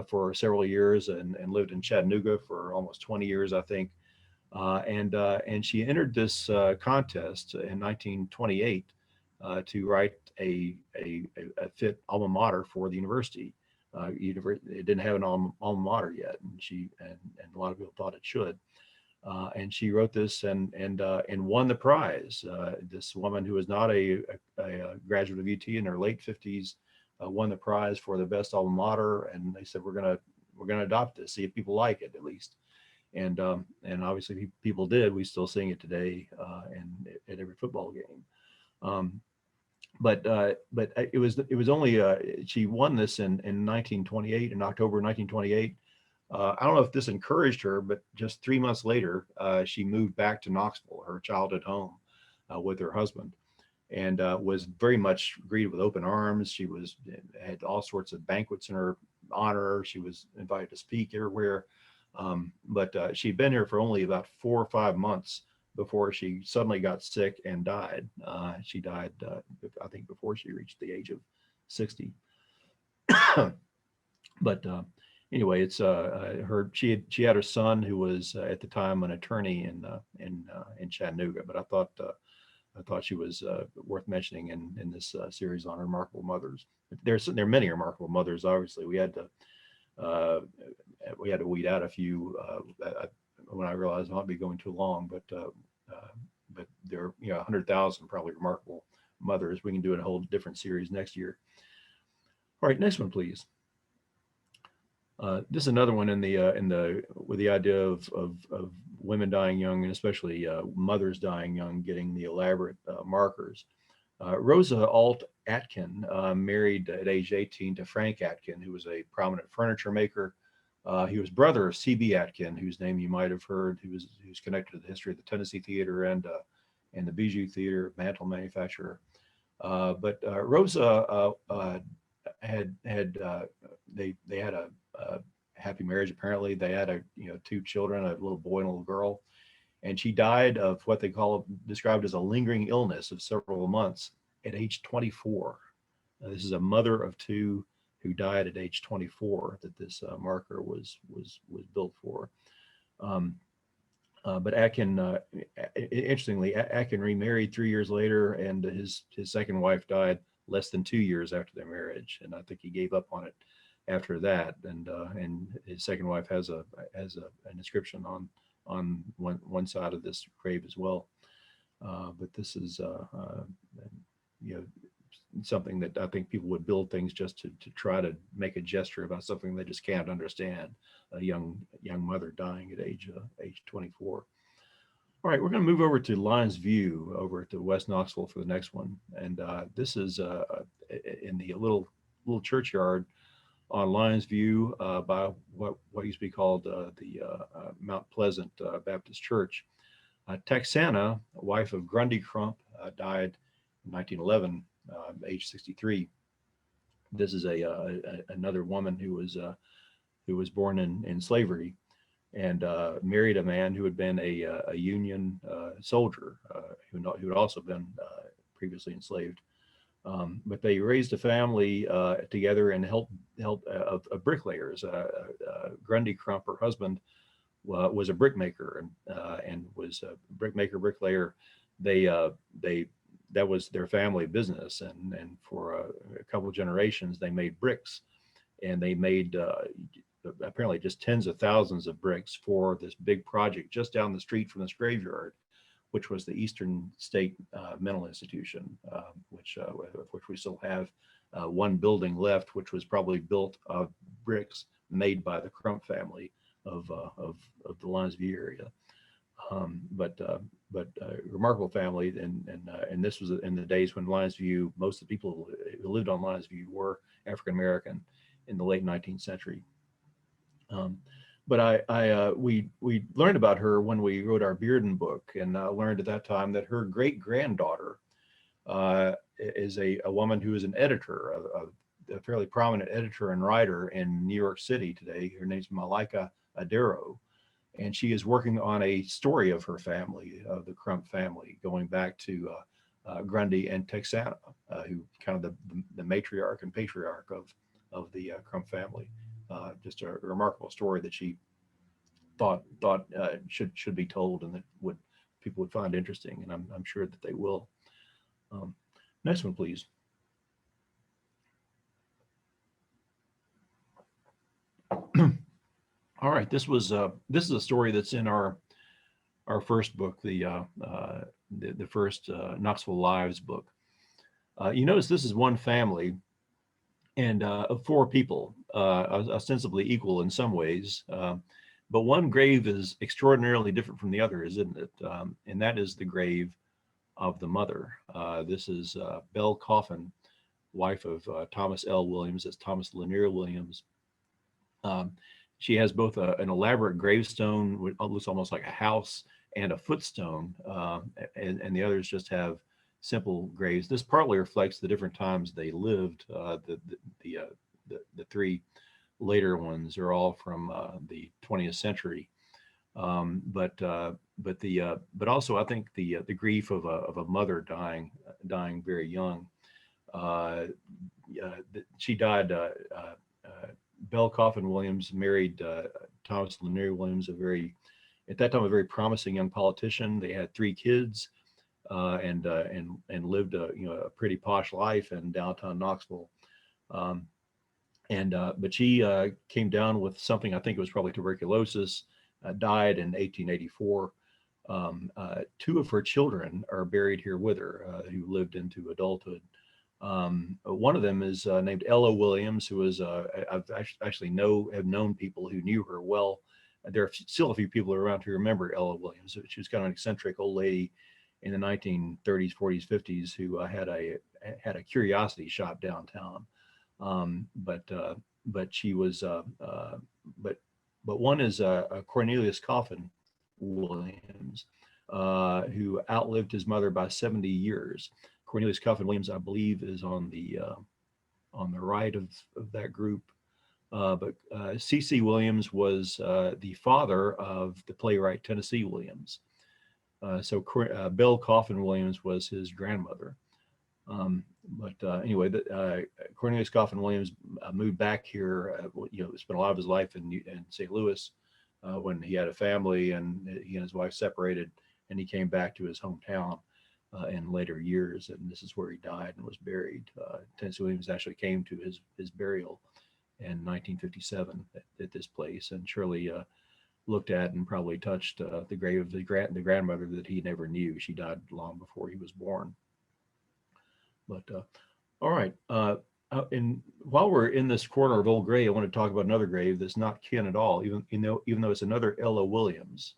for several years and lived in Chattanooga for almost 20 years, I think. And she entered this contest in 1928 to write a fit alma mater for the university. It didn't have an alma mater yet, and a lot of people thought it should. And she wrote this and won the prize. This woman who was not a graduate of UT in her late 50s won the prize for the best alma mater, and they said we're gonna adopt this, see if people like it at least. And obviously people did. We still sing it today and at every football game. But it was only she won this in 1928, in October 1928. I don't know if this encouraged her, but just 3 months later, she moved back to Knoxville, her childhood home, with her husband, and was very much greeted with open arms. She had all sorts of banquets in her honor. She was invited to speak everywhere. But she'd been here for only about 4 or 5 months before she suddenly got sick and died. She died, I think, before she reached the age of 60. But anyway, it's her. She had her son who was at the time an attorney in Chattanooga. But I thought she was worth mentioning in this series on remarkable mothers. There are many remarkable mothers. Obviously, we had to weed out a few when I realized I might be going too long. But there are 100,000 probably remarkable mothers. We can do a whole different series next year. All right, next one, please. This is another one in the with the idea of women dying young, and especially mothers dying young, getting the elaborate markers. Rosa Alt Atkin married at age 18 to Frank Atkin, who was a prominent furniture maker. He was brother of C.B. Atkin, whose name you might have heard, who's connected to the history of the Tennessee Theater and the Bijou Theater, mantle manufacturer. But Rosa had they had a happy marriage. Apparently, they had 2 children, a little boy and a little girl, and she died of what they described as a lingering illness of several months at age 24. This is a mother of 2 who died at age 24 that this marker was built for. But Atkin, interestingly, Atkin remarried 3 years later, and his second wife died less than 2 years after their marriage, and I think he gave up on it after that. And his second wife has an inscription on one side of this grave as well. But this is something that I think people would build things just to try to make a gesture about something they just can't understand. A young mother dying at age 24. All right, we're going to move over to Lions View over to West Knoxville for the next one, and this is in the little churchyard on Lions View by what used to be called the Mount Pleasant Baptist Church. Texana, wife of Grundy Crump, died in 1911, age 63. This is another woman who was born in slavery and married a man who had been a Union soldier who had also been previously enslaved. But they raised a family together and helped of bricklayers. Grundy Crump, her husband, was a brickmaker and was a bricklayer. They that was their family business, and for a couple of generations they made bricks, and they made apparently just tens of thousands of bricks for this big project just down the street from this graveyard, which was the Eastern State Mental Institution, which we still have one building left, which was probably built of bricks made by the Crump family of the Lions View area. But remarkable family, and this was in the days when Lions View, most of the people who lived on Lions View were African American in the late 19th century. But we learned about her when we wrote our Bearden book, and learned at that time that her great granddaughter is a woman who is an editor, a fairly prominent editor and writer in New York City today. Her name's Malika Adero, and she is working on a story of her family, of the Crump family, going back to Grundy and Texana, who kind of the matriarch and patriarch of the Crump family. Just a remarkable story that she thought should be told, and that people would find interesting, and I'm sure that they will. Next one, please. All right, this is a story that's in our first book, the first Knoxville Lives book. You notice this is one family, and of four people, ostensibly equal in some ways, but one grave is extraordinarily different from the other, isn't it? And that is the grave of the mother. This is Belle Coffin, wife of Thomas L. Williams. That's Thomas Lanier Williams. She has both an elaborate gravestone, which looks almost like a house, and a footstone, and the others just have simple graves. This partly reflects the different times they lived. The three later ones are all from the 20th century, but also I think the grief of a mother dying very young. She died. Belle Coffin Williams married Thomas Lanier Williams, at that time a very promising young politician. They had three kids, and lived a pretty posh life in downtown Knoxville. But she came down with something, I think it was probably tuberculosis, died in 1884. Two of her children are buried here with her, who lived into adulthood. One of them is named Ella Williams, who is I've actually have known people who knew her well. There are still a few people around who remember Ella Williams. She was kind of an eccentric old lady in the 1930s, 40s, 50s who had a curiosity shop downtown. But she was but one is Cornelius Coffin Williams, who outlived his mother by 70 years. Cornelius Coffin Williams, I believe, is on the right of that group. But C.C. Williams was the father of the playwright Tennessee Williams. So Belle Coffin Williams was his grandmother. Anyway, Cornelius Coffin Williams moved back here. Spent a lot of his life in St. Louis when he had a family, and he and his wife separated, and he came back to his hometown in later years, and this is where he died and was buried. Tennessee Williams actually came to his burial in 1957 at this place, and surely looked at and probably touched the grave of the grandmother that he never knew. She died long before he was born. But all right, and while we're in this corner of Old Gray, I want to talk about another grave that's not kin at all, even though it's another Ella Williams.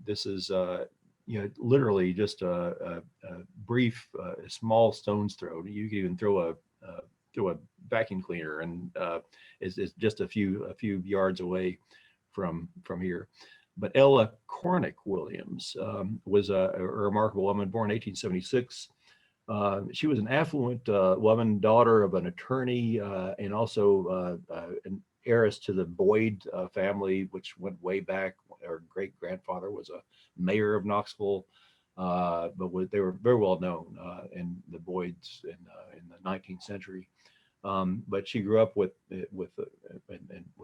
This is literally just a brief, small stone's throw. You can even throw a vacuum cleaner, and it's just a few yards away from here. But Ella Cornick Williams was a remarkable woman, born in 1876. She was an affluent woman, daughter of an attorney, and also an heiress to the Boyd family, which went way back. Her great grandfather was a mayor of Knoxville. they were very well known in the Boyds in the 19th century. But she grew up with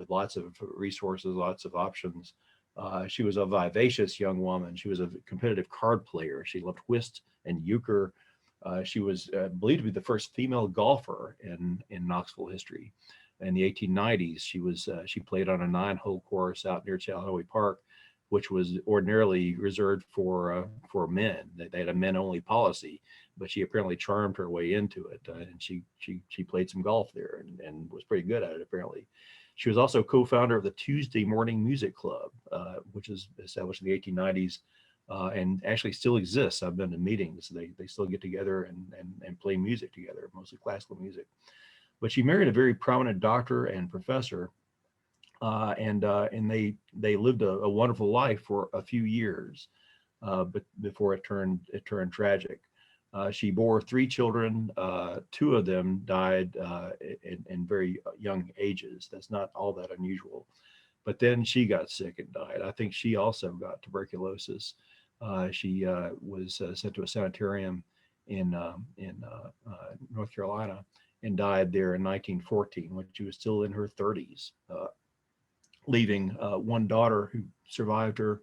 lots of resources, lots of options. She was a vivacious young woman. She was a competitive card player. She loved whist and euchre. She was believed to be the first female golfer in Knoxville history. In the 1890s, she played on a 9-hole course out near Chalahowie Park, which was ordinarily reserved for men. They had a men-only policy, but she apparently charmed her way into it, and she played some golf there and was pretty good at it apparently. She was also co-founder of the Tuesday Morning Music Club, which was established in the 1890s and actually still exists. I've been to meetings. They still get together and play music together, mostly classical music. But she married a very prominent doctor and professor, and they lived a wonderful life for a few years, but before it turned tragic. She bore 3 children. 2 of them died in very young ages. That's not all that unusual. But then she got sick and died. I think she also got tuberculosis. She was sent to a sanitarium in North Carolina and died there in 1914 when she was still in her 30s, leaving one daughter who survived her,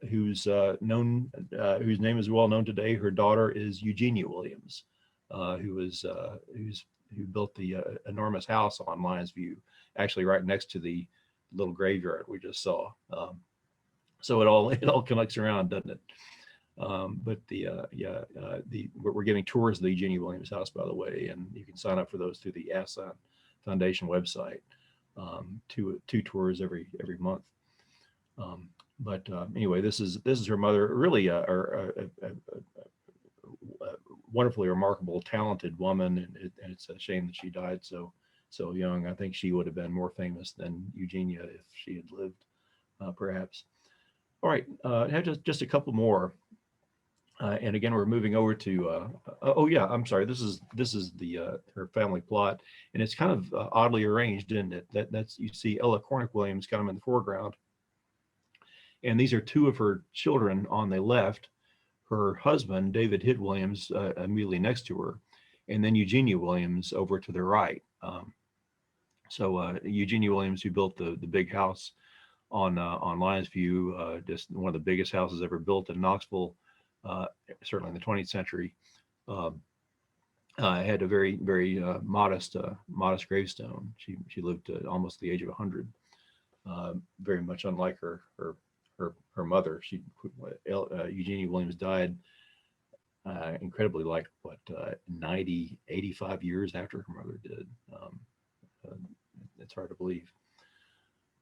whose name is well known today. Her daughter is Eugenia Williams, who built the enormous house on Lions View, actually right next to the little graveyard we just saw. So it all connects around, doesn't it? But we're giving tours of the Eugenia Williams house, by the way, and you can sign up for those through the Ascent Foundation website. 2 tours every month. But anyway, this is her mother, really a wonderfully remarkable, talented woman, and it's a shame that she died so young. I think she would have been more famous than Eugenia if she had lived, perhaps. All right, I have just a couple more, and again we're moving over to. Oh yeah, I'm sorry. This is her family plot, and it's kind of oddly arranged, isn't it? That's you see Ella Cornick Williams kind of in the foreground. And these are 2 of her children on the left, her husband, David Hitt Williams, immediately next to her, and then Eugenia Williams over to the right. So Eugenia Williams, who built the big house on Lions View, just one of the biggest houses ever built in Knoxville, certainly in the 20th century, had a very, very modest gravestone. She lived almost the age of 100, very much unlike her mother. Eugenia Williams died incredibly, like 85 years after her mother did. It's hard to believe.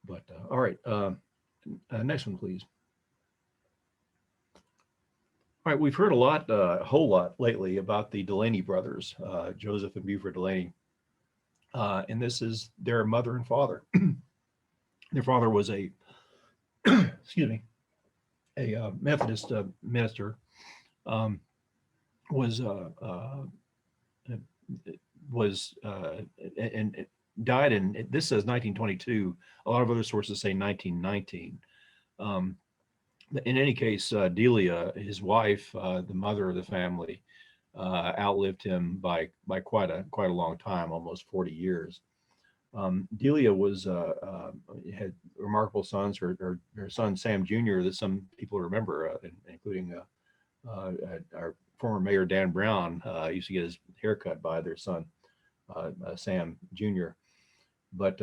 But all right, next one, please. All right, we've heard a whole lot lately about the Delaney brothers, Joseph and Buford Delaney, and this is their mother and father. Their father was a excuse me, a Methodist minister, and died in, this says 1922. A lot of other sources say 1919. In any case, Delia, his wife, the mother of the family, outlived him by quite a long time, almost 40 years. Delia had remarkable sons. Her son Sam Jr., that some people remember, including our former Mayor Dan Brown, used to get his hair cut by their son Sam Jr. But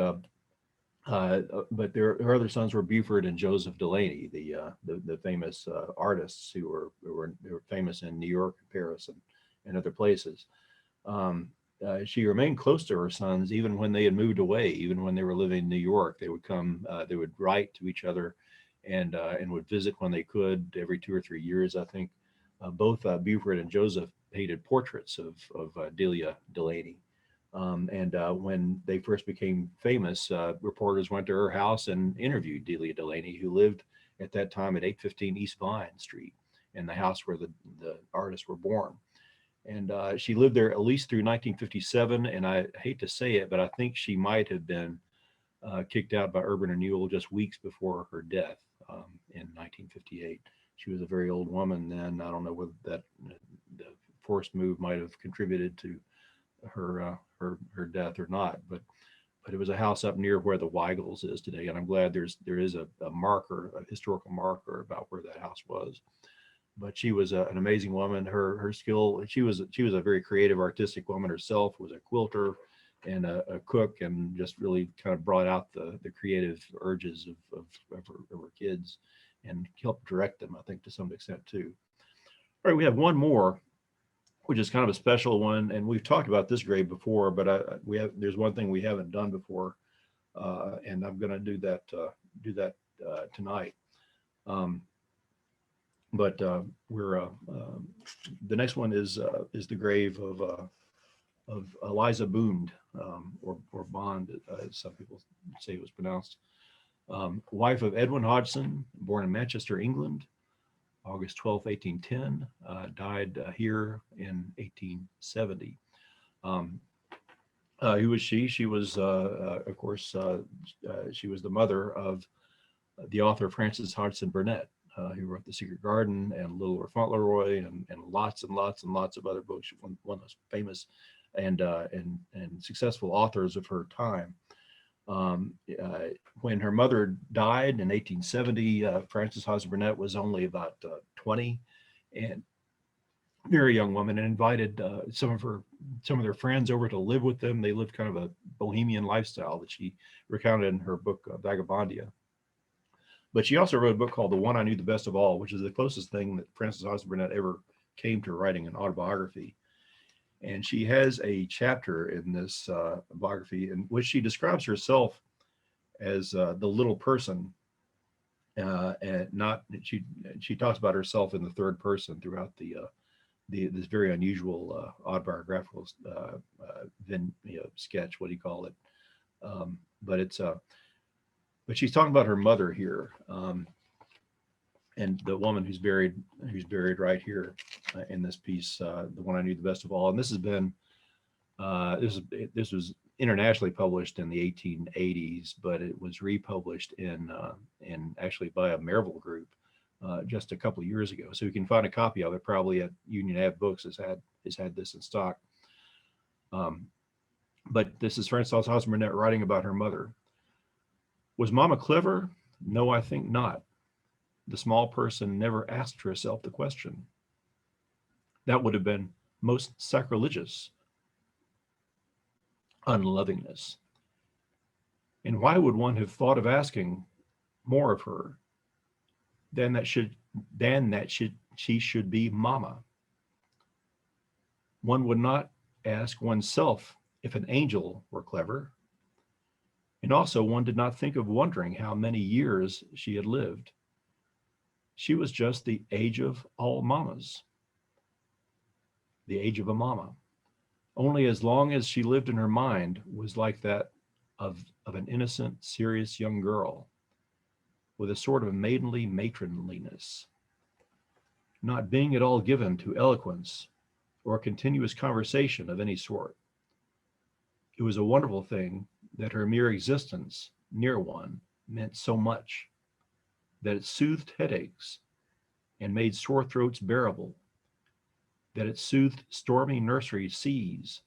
her other sons were Buford and Joseph Delaney, the famous artists who were famous in New York, Paris, and other places. She remained close to her sons even when they had moved away. Even when they were living in New York, they would come. They would write to each other, and would visit when they could every 2 or 3 years. I think both Buford and Joseph painted portraits of Delia Delaney. And when they first became famous, reporters went to her house and interviewed Delia Delaney, who lived at that time at 815 East Vine Street, in the house where the artists were born. And she lived there at least through 1957. And I hate to say it, but I think she might have been kicked out by Urban Renewal just weeks before her death in 1958. she was a very old woman then. I don't know whether that the forced move might have contributed to her death or not, but it was a house up near where the Weigels is today, and I'm glad there is a marker, a historical marker about where that house was. But she was an amazing woman. Her skill, she was a very creative, artistic woman herself. Was a quilter and a cook, and just really kind of brought out the creative urges of her kids, and helped direct them, I think, to some extent too. All right, we have one more, which is kind of a special one, and we've talked about this grave before, but there's one thing we haven't done before, and I'm going to do that tonight. But we're the next one is the grave of Eliza Bund, or Bond, as some people say it was pronounced, wife of Edwin Hodgson, born in Manchester, England, August 12th, 1810, died here in 1870. Who was she? She was, of course, she was the mother of the author Frances Hodgson Burnett, who wrote The Secret Garden and Little Lord Fauntleroy, and lots and lots and lots of other books. One of the most famous and successful authors of her time. When her mother died in 1870, Frances Hodgson Burnett was only about 20, and very young woman, and invited some of their friends over to live with them. They lived kind of a bohemian lifestyle that she recounted in her book Vagabondia. But she also wrote a book called The One I Knew the Best of All, which is the closest thing that Frances Hodgson Burnett ever came to writing an autobiography. And she has a chapter in this biography in which she describes herself as the little person, and not she talks about herself in the third person throughout this very unusual autobiographical sketch. What do you call it? But she's talking about her mother here, and the woman who's buried right here in this piece, The One I Knew the Best of All. And this has been this was internationally published in the 1880s, but it was republished in actually by a Maryville group just a couple of years ago. So you can find a copy of it probably at Union Ave Books has had this in stock. But this is Frances Hodgson Burnett writing about her mother. Was Mama clever? No, I think not. The small person never asked herself the question. That would have been most sacrilegious unlovingness. And why would one have thought of asking more of her than that she should be Mama? One would not ask oneself if an angel were clever. And also, one did not think of wondering how many years she had lived. She was just the age of all mamas, the age of a mama. Only as long as she lived in her mind was like that of an innocent, serious young girl, with a sort of maidenly matronliness, not being at all given to eloquence or continuous conversation of any sort. It was a wonderful thing that her mere existence near one meant so much, that it soothed headaches and made sore throats bearable, that it soothed stormy nursery seas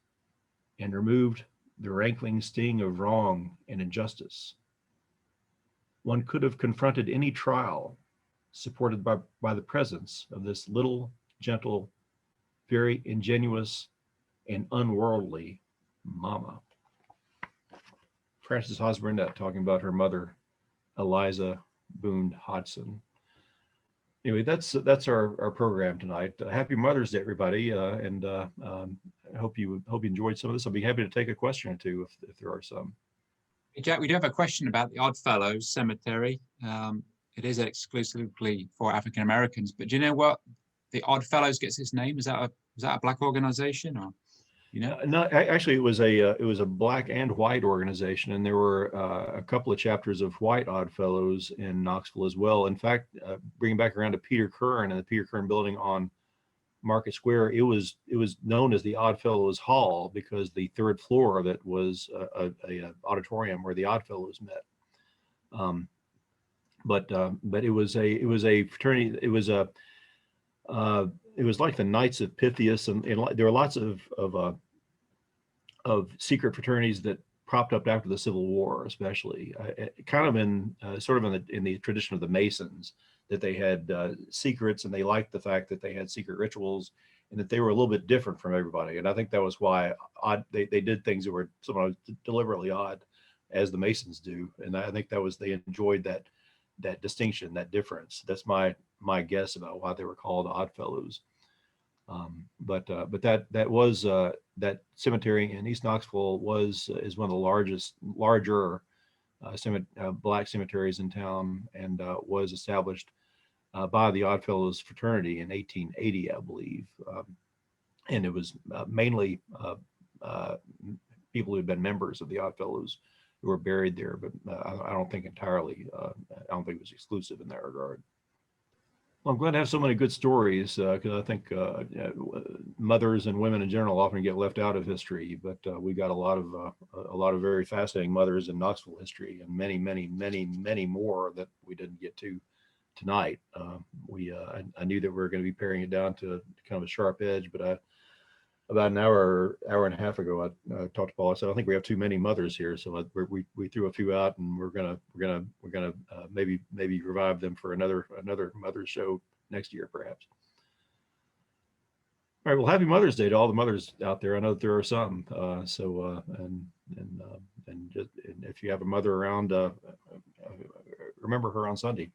and removed the rankling sting of wrong and injustice. One could have confronted any trial supported by the presence of this little, gentle, very ingenuous and unworldly mama. Frances Hodgson Burnett talking about her mother, Eliza Bund Hodgson. Anyway, that's our program tonight. Happy Mother's Day, everybody, and I hope you enjoyed some of this. I'll be happy to take a question or two if there are some. Hey, Jack, we do have a question about the Oddfellows Cemetery. It is exclusively for African Americans, but do you know what the Oddfellows gets its name? Is that a black organization, or you know? No, actually, it was a black and white organization, and there were a couple of chapters of white Oddfellows in Knoxville as well. In fact, bringing back around to Peter Kern and the Peter Kern building on Market Square, it was known as the Oddfellows Hall because the third floor of it was a auditorium where the Oddfellows met. but it was a fraternity. It was like the Knights of Pythias, and there were lots of secret fraternities that propped up after the Civil War, especially kind of in sort of in the tradition of the Masons, that they had secrets, and they liked the fact that they had secret rituals, and that they were a little bit different from everybody. And I think that was why they did things that were sometimes deliberately odd, as the Masons do. And I think they enjoyed that distinction, that difference. That's my guess about why they were called Odd Fellows. But that was that cemetery in East Knoxville is one of the larger black cemeteries in town, and was established by the Odd Fellows fraternity in 1880, I believe. And it was mainly people who had been members of the Odd Fellows who were buried there, but I don't think entirely. I don't think it was exclusive in that regard. Well, I'm glad to have so many good stories, because I think mothers and women in general often get left out of history, but we got a lot of very fascinating mothers in Knoxville history, and many, many, many, many more that we didn't get to tonight. I knew that we were going to be paring it down to kind of a sharp edge, but about an hour and a half ago, I talked to Paul. I said, I think we have too many mothers here, so we threw a few out, and we're gonna maybe revive them for another Mother's show next year, perhaps. All right. Well, happy Mother's Day to all the mothers out there. I know that there are some. And if you have a mother around, remember her on Sunday.